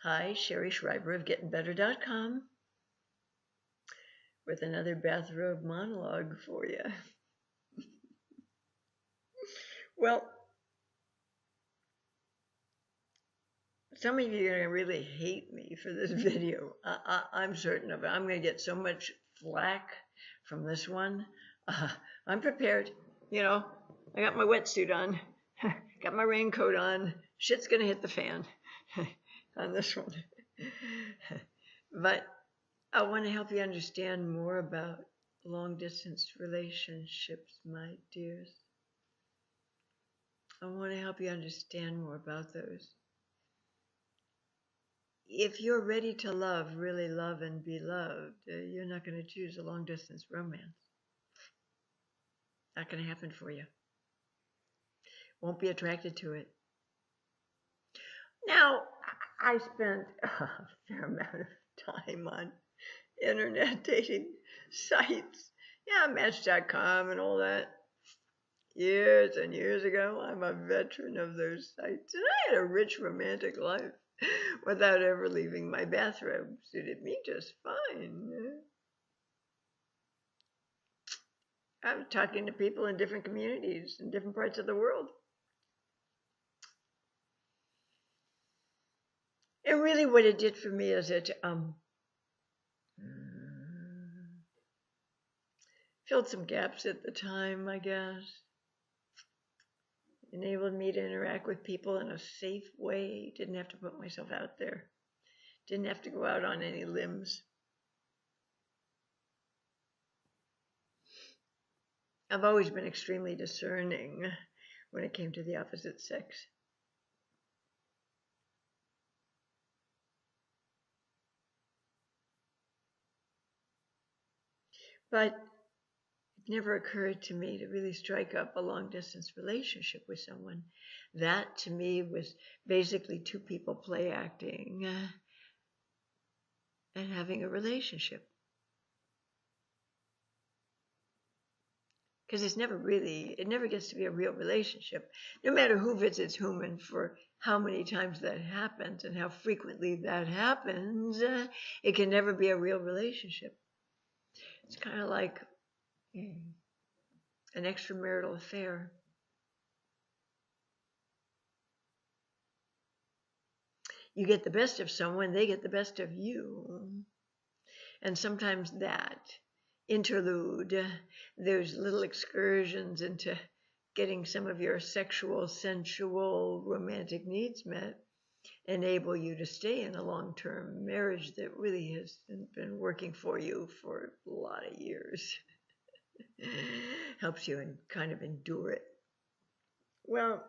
Hi, Sherry Schreiber of GettingBetter.com with another bathrobe monologue for you. Well, some of you are going to really hate me for this video. I'm certain of it. I'm going to get so much flack from this one. I'm prepared. I got my wetsuit on, got my raincoat on. Shit's going to hit the fan on this one. But I want to help you understand more about long distance relationships, my dears. I want to help you understand more about those. If you're ready to love, really love and be loved, you're not going to choose a long distance romance. Not going to happen for you. Won't be attracted to it. Now, I spent a fair amount of time on internet dating sites. Yeah, Match.com and all that. Years and years ago, I'm a veteran of those sites, and I had a rich romantic life without ever leaving my bathrobe. Suited me just fine. I'm talking to people in different communities in different parts of the world. And really what it did for me is it filled some gaps at the time, I guess. Enabled me to interact with people in a safe way. Didn't have to put myself out there. Didn't have to go out on any limbs. I've always been extremely discerning when it came to the opposite sex. But it never occurred to me to really strike up a long distance relationship with someone. That to me was basically two people play acting and having a relationship. Because it never gets to be a real relationship, no matter who visits whom and for how many times that happens and how frequently that happens, it can never be a real relationship. It's kind of like an extramarital affair. You get the best of someone, they get the best of you. And sometimes that interlude, those little excursions into getting some of your sexual, sensual, romantic needs met, enable you to stay in a long-term marriage that really has been working for you for a lot of years. Helps you kind of endure it. Well,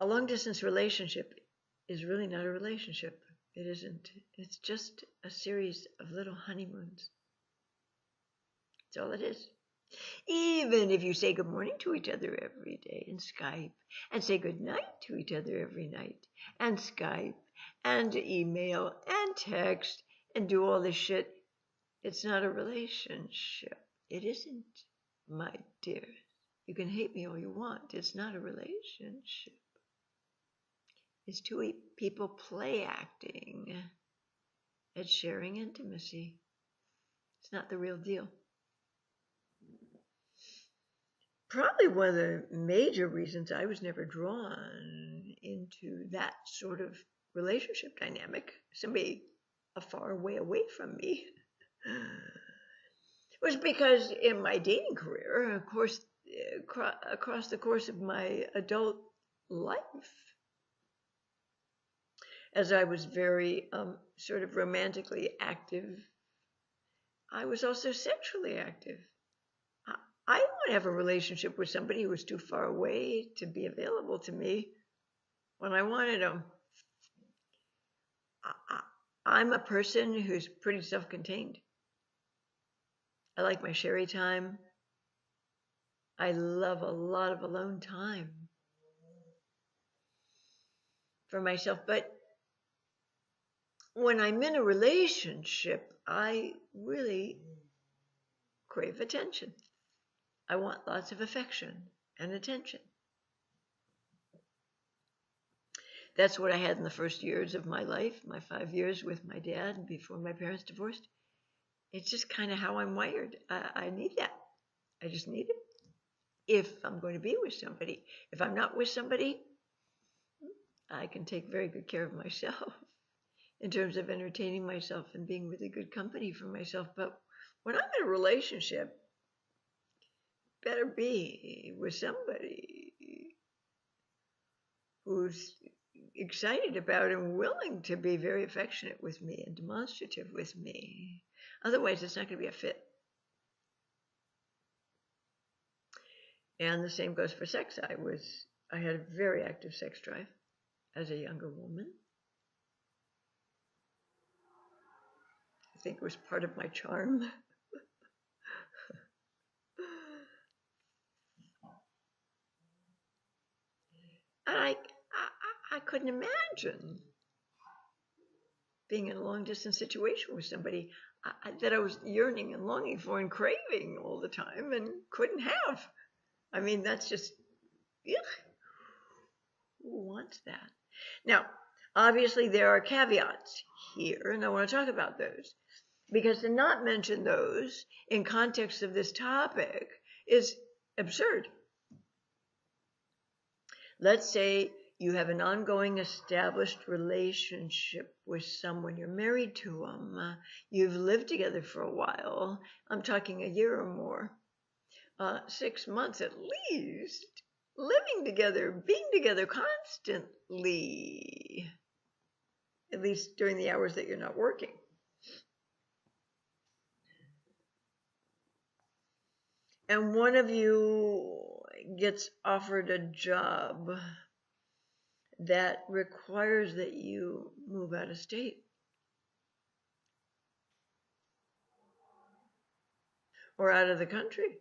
a long-distance relationship is really not a relationship. It isn't. It's just a series of little honeymoons. That's all it is. Even if you say good morning to each other every day in Skype, and say good night to each other every night, and Skype, and email, and text, and do all this shit, it's not a relationship. It isn't, my dear. You can hate me all you want. It's not a relationship. It's two people play acting at sharing intimacy. It's not the real deal. Probably one of the major reasons I was never drawn into that sort of relationship dynamic, somebody a far way away from me, was because in my dating career, of course, across the course of my adult life, as I was very sort of romantically active, I was also sexually active. I don't want to have a relationship with somebody who was too far away to be available to me when I wanted them. I'm a person who's pretty self-contained. I like my sherry time. I love a lot of alone time for myself. But when I'm in a relationship, I really crave attention. I want lots of affection and attention. That's what I had in the first years of my life, my 5 years with my dad before my parents divorced. It's just kind of how I'm wired. I need that. I just need it. If I'm going to be with somebody, if I'm not with somebody, I can take very good care of myself in terms of entertaining myself and being really good company for myself. But when I'm in a relationship, better be with somebody who's excited about and willing to be very affectionate with me and demonstrative with me. Otherwise, it's not going to be a fit. And the same goes for sex. I had a very active sex drive as a younger woman. I think it was part of my charm. And I couldn't imagine being in a long distance situation with somebody that I was yearning and longing for and craving all the time and couldn't have. I mean, that's just, ugh, who wants that? Now, obviously, there are caveats here, and I want to talk about those. Because to not mention those in context of this topic is absurd. Let's say you have an ongoing established relationship with someone, you're married to them, you've lived together for a while, I'm talking a year or more, 6 months at least, living together, being together constantly, at least during the hours that you're not working. And one of you gets offered a job that requires that you move out of state or out of the country.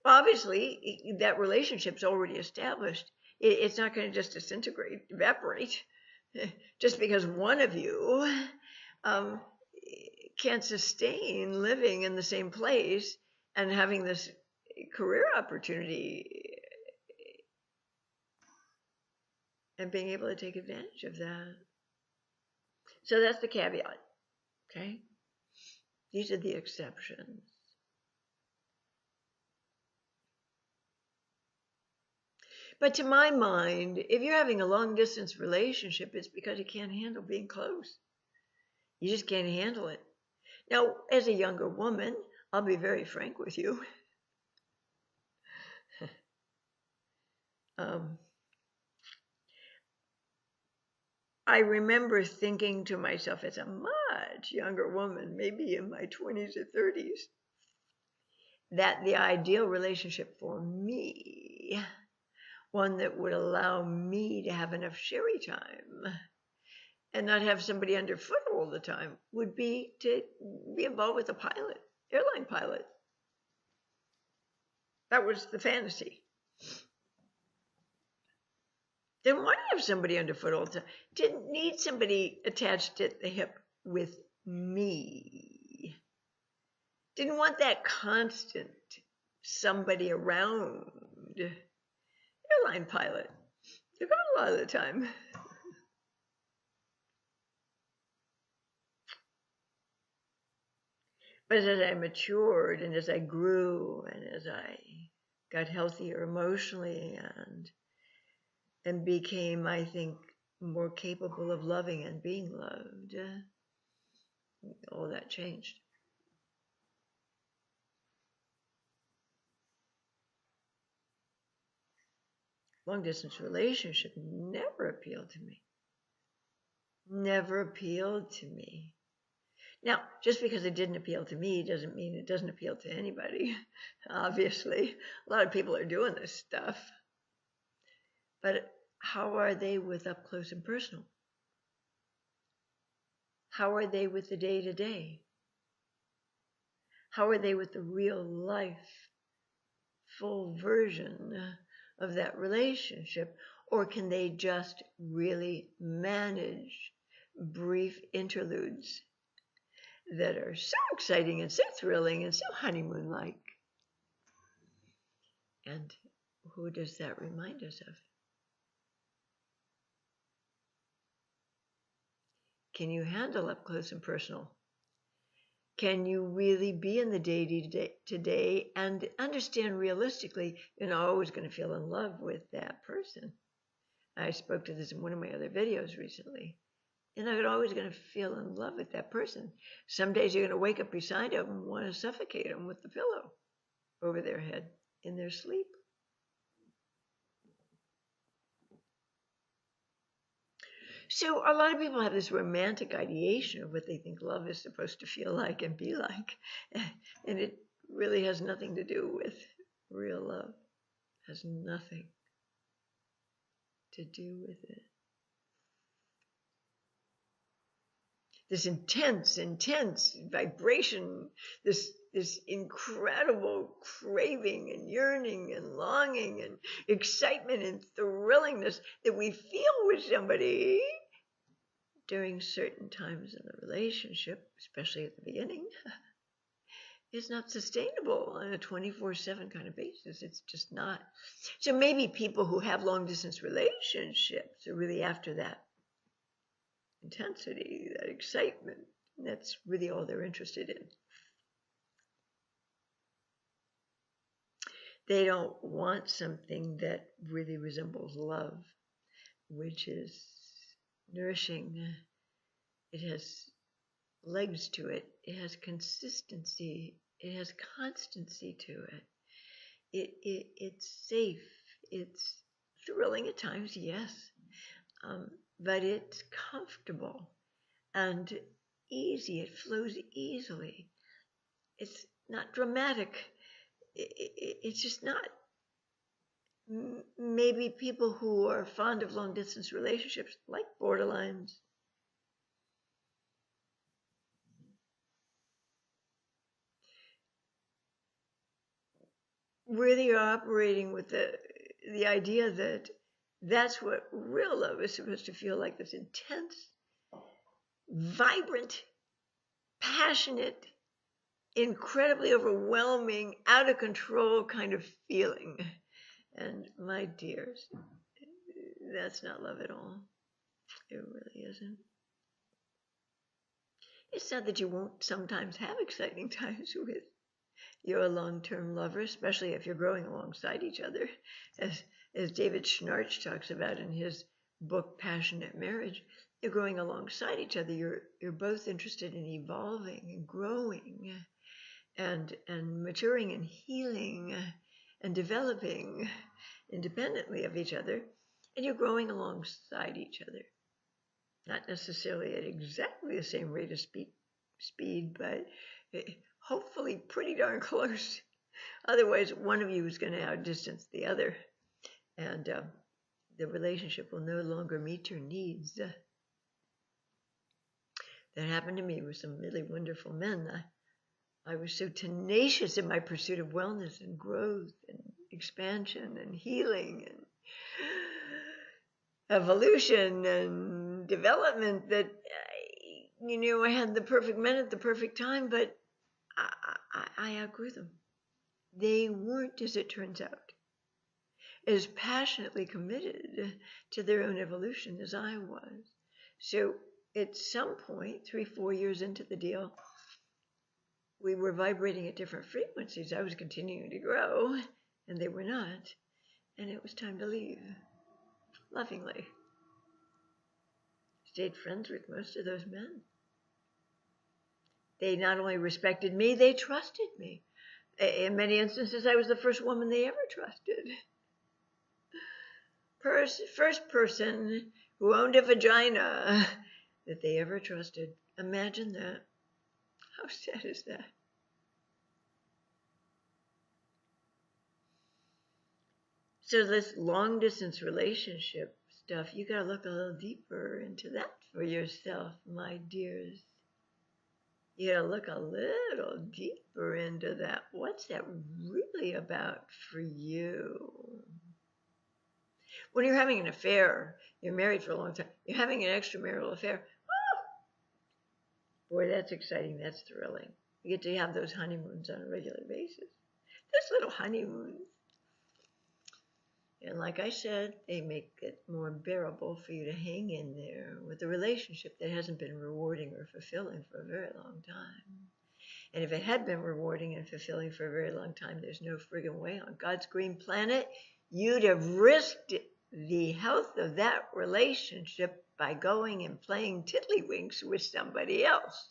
Well, obviously, that relationship's already established. It's not going to just disintegrate, evaporate, just because one of you can't sustain living in the same place and having this career opportunity and being able to take advantage of that. So that's the caveat, okay? These are the exceptions. But to my mind, if you're having a long distance relationship, it's because you can't handle being close. You just can't handle it. Now, as a younger woman, I'll be very frank with you. I remember thinking to myself as a much younger woman, maybe in my 20s or 30s, that the ideal relationship for me, one that would allow me to have enough sherry time and not have somebody underfoot all the time, would be to be involved with a pilot, airline pilot. That was the fantasy. Didn't want to have somebody underfoot all the time. Didn't need somebody attached at the hip with me. Didn't want that constant somebody around. Airline pilot. You're gone a lot of the time. But as I matured and as I grew and as I got healthier emotionally and became, I think, more capable of loving and being loved, all that changed. Long distance relationship never appealed to me. Never appealed to me. Now, just because it didn't appeal to me doesn't mean it doesn't appeal to anybody. Obviously, a lot of people are doing this stuff. But how are they with up close and personal? How are they with the day-to-day? How are they with the real life, full version of that relationship? Or can they just really manage brief interludes that are so exciting and so thrilling and so honeymoon-like? And who does that remind us of? Can you handle up close and personal? Can you really be in the day-to-day and understand realistically you're not always going to feel in love with that person? I spoke to this in one of my other videos recently. You're not always going to feel in love with that person. Some days you're going to wake up beside them and want to suffocate them with the pillow over their head in their sleep. So a lot of people have this romantic ideation of what they think love is supposed to feel like and be like. And it really has nothing to do with real love. It has nothing to do with it. This intense vibration, this incredible craving and yearning and longing and excitement and thrillingness that we feel with somebody during certain times in the relationship, especially at the beginning, is not sustainable on a 24/7 kind of basis. It's just not. So maybe people who have long distance relationships are really after that intensity, that excitement. That's really all they're interested in. They don't want something that really resembles love, which is nourishing. It has legs to it. It has consistency. It has constancy to it. It's safe. It's thrilling at times, yes, but it's comfortable and easy. It flows easily. It's not dramatic. It's just not. Maybe people who are fond of long distance relationships, like borderlines, really are operating with the idea that that's what real love is supposed to feel like, this intense, vibrant, passionate, incredibly overwhelming, out of control kind of feeling. And my dears, that's not love at all. It really isn't. It's not that you won't sometimes have exciting times with your long-term lover, especially if you're growing alongside each other, as David Schnarch talks about in his book Passionate Marriage. You're growing alongside each other. You're both interested in evolving and growing and maturing and healing and developing independently of each other, and you're growing alongside each other. Not necessarily at exactly the same rate of speed, but hopefully pretty darn close. Otherwise, one of you is going to outdistance the other, and the relationship will no longer meet your needs. That happened to me with some really wonderful men. I was so tenacious in my pursuit of wellness and growth and expansion and healing and evolution and development that I had the perfect men at the perfect time, but I outgrew them. They weren't, as it turns out, as passionately committed to their own evolution as I was. So at some point, 3-4 years into the deal, we were vibrating at different frequencies. I was continuing to grow, and they were not. And it was time to leave, lovingly. Stayed friends with most of those men. They not only respected me, they trusted me. In many instances, I was the first woman they ever trusted. First person who owned a vagina that they ever trusted. Imagine that. How sad is that? So this long distance relationship stuff, you got to look a little deeper into that for yourself, my dears. You got to look a little deeper into that. What's that really about for you? When you're having an affair, you're married for a long time, you're having an extramarital affair. Oh, boy, that's exciting. That's thrilling. You get to have those honeymoons on a regular basis. Those little honeymoons. And like I said, they make it more bearable for you to hang in there with a relationship that hasn't been rewarding or fulfilling for a very long time. And if it had been rewarding and fulfilling for a very long time, there's no friggin' way on God's green planet you'd have risked the health of that relationship by going and playing tiddlywinks with somebody else.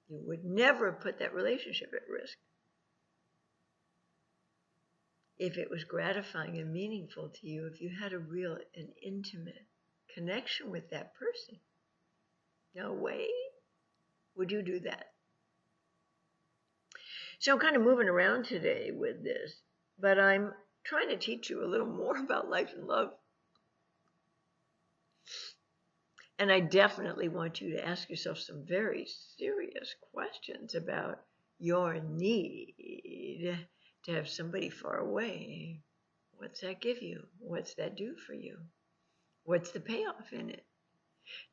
You would never put that relationship at risk if it was gratifying and meaningful to you, if you had a real and intimate connection with that person. No way would you do that. So I'm kind of moving around today with this, but I'm trying to teach you a little more about life and love. And I definitely want you to ask yourself some very serious questions about your need to have somebody far away. What's that give you? What's that do for you? What's the payoff in it?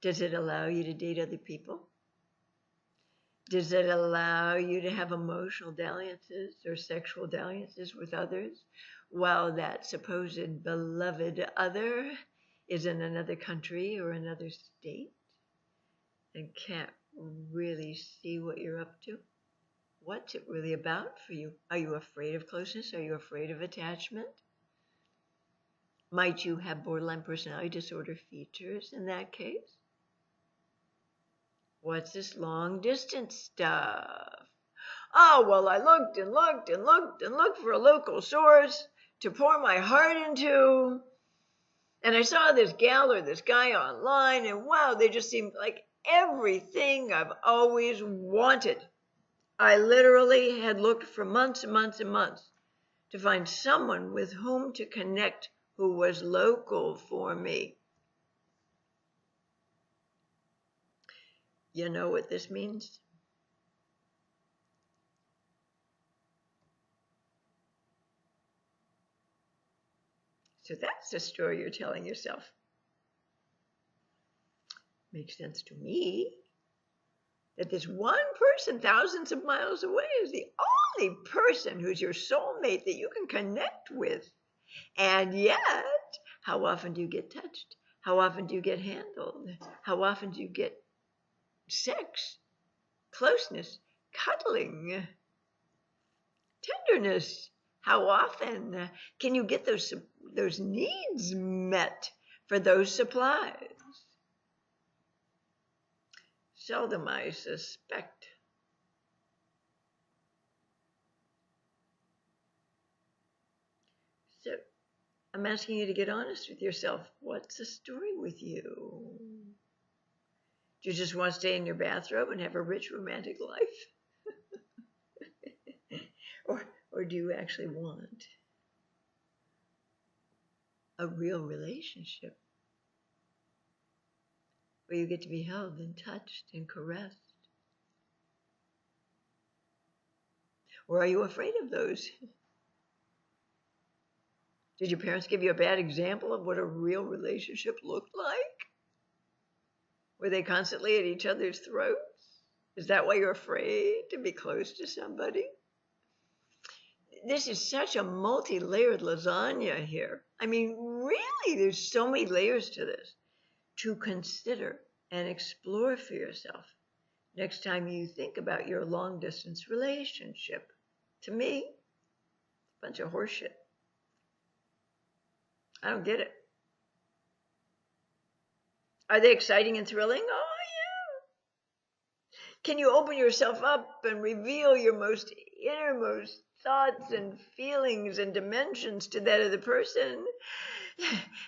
Does it allow you to date other people? Does it allow you to have emotional dalliances or sexual dalliances with others while that supposed beloved other is in another country or another state and can't really see what you're up to? What's it really about for you? Are you afraid of closeness? Are you afraid of attachment? Might you have borderline personality disorder features in that case? What's this long distance stuff? Oh, well, I looked and looked and looked and looked for a local source to pour my heart into. And I saw this gal or this guy online, and wow, they just seemed like everything I've always wanted. I literally had looked for months and months and months to find someone with whom to connect who was local for me. You know what this means? So that's the story you're telling yourself. Makes sense to me that this one person thousands of miles away is the only person who's your soulmate that you can connect with. And yet, how often do you get touched? How often do you get handled? How often do you get sex, closeness, cuddling, tenderness? How often can you get those needs met for those supplies? Seldom, I suspect. So I'm asking you to get honest with yourself. What's the story with you? Do you just want to stay in your bathrobe and have a rich romantic life? or do you actually want a real relationship where you get to be held and touched and caressed? Or are you afraid of those? Did your parents give you a bad example of what a real relationship looked like? Were they constantly at each other's throats? Is that why you're afraid to be close to somebody? This is such a multi-layered lasagna here. I mean, really, there's so many layers to this to consider and explore for yourself next time you think about your long-distance relationship. To me, a bunch of horseshit. I don't get it. Are they exciting and thrilling? Oh, yeah. Can you open yourself up and reveal your most innermost thoughts and feelings and dimensions to that other person?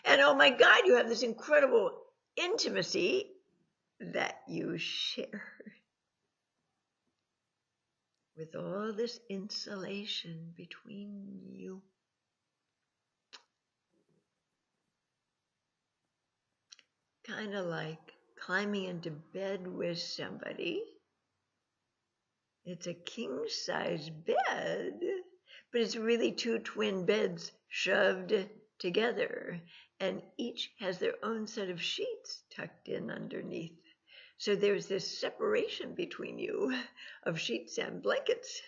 And oh my God, you have this incredible intimacy that you share with all this insulation between you. Kind of like climbing into bed with somebody. It's a king-size bed, but it's really two twin beds shoved together, and each has their own set of sheets tucked in underneath. So there's this separation between you of sheets and blankets.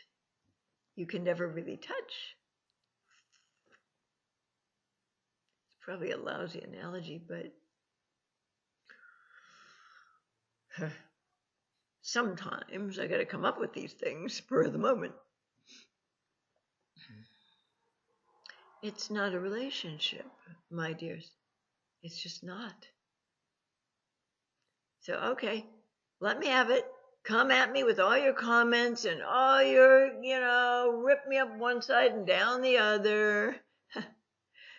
You can never really touch. Probably a lousy analogy, but sometimes I got to come up with these things for the moment. It's not a relationship, my dears. It's just not. So, okay, let me have it. Come at me with all your comments and all your, rip me up one side and down the other.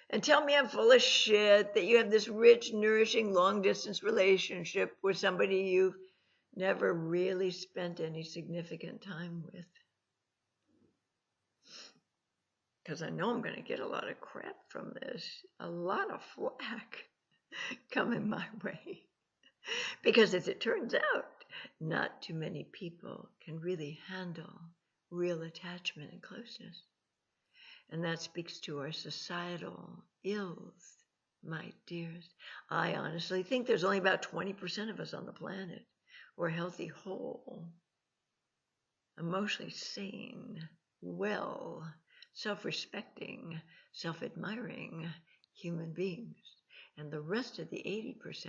And tell me I'm full of shit, that you have this rich, nourishing, long distance relationship with somebody you've never really spent any significant time with. Because I know I'm going to get a lot of crap from this, a lot of flack coming my way. Because as it turns out, not too many people can really handle real attachment and closeness. And that speaks to our societal ills, my dears. I honestly think there's only about 20% of us on the planet who are healthy, whole, emotionally sane, well, self-respecting, self-admiring human beings. And the rest of the 80%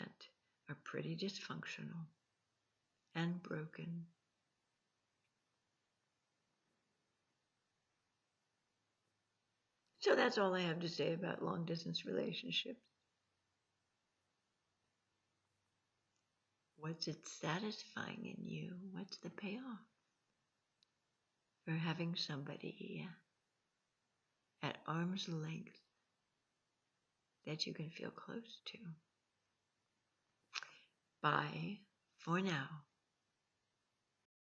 are pretty dysfunctional and broken. So that's all I have to say about long distance relationships. What's it satisfying in you? What's the payoff for having somebody at arm's length that you can feel close to? Bye for now.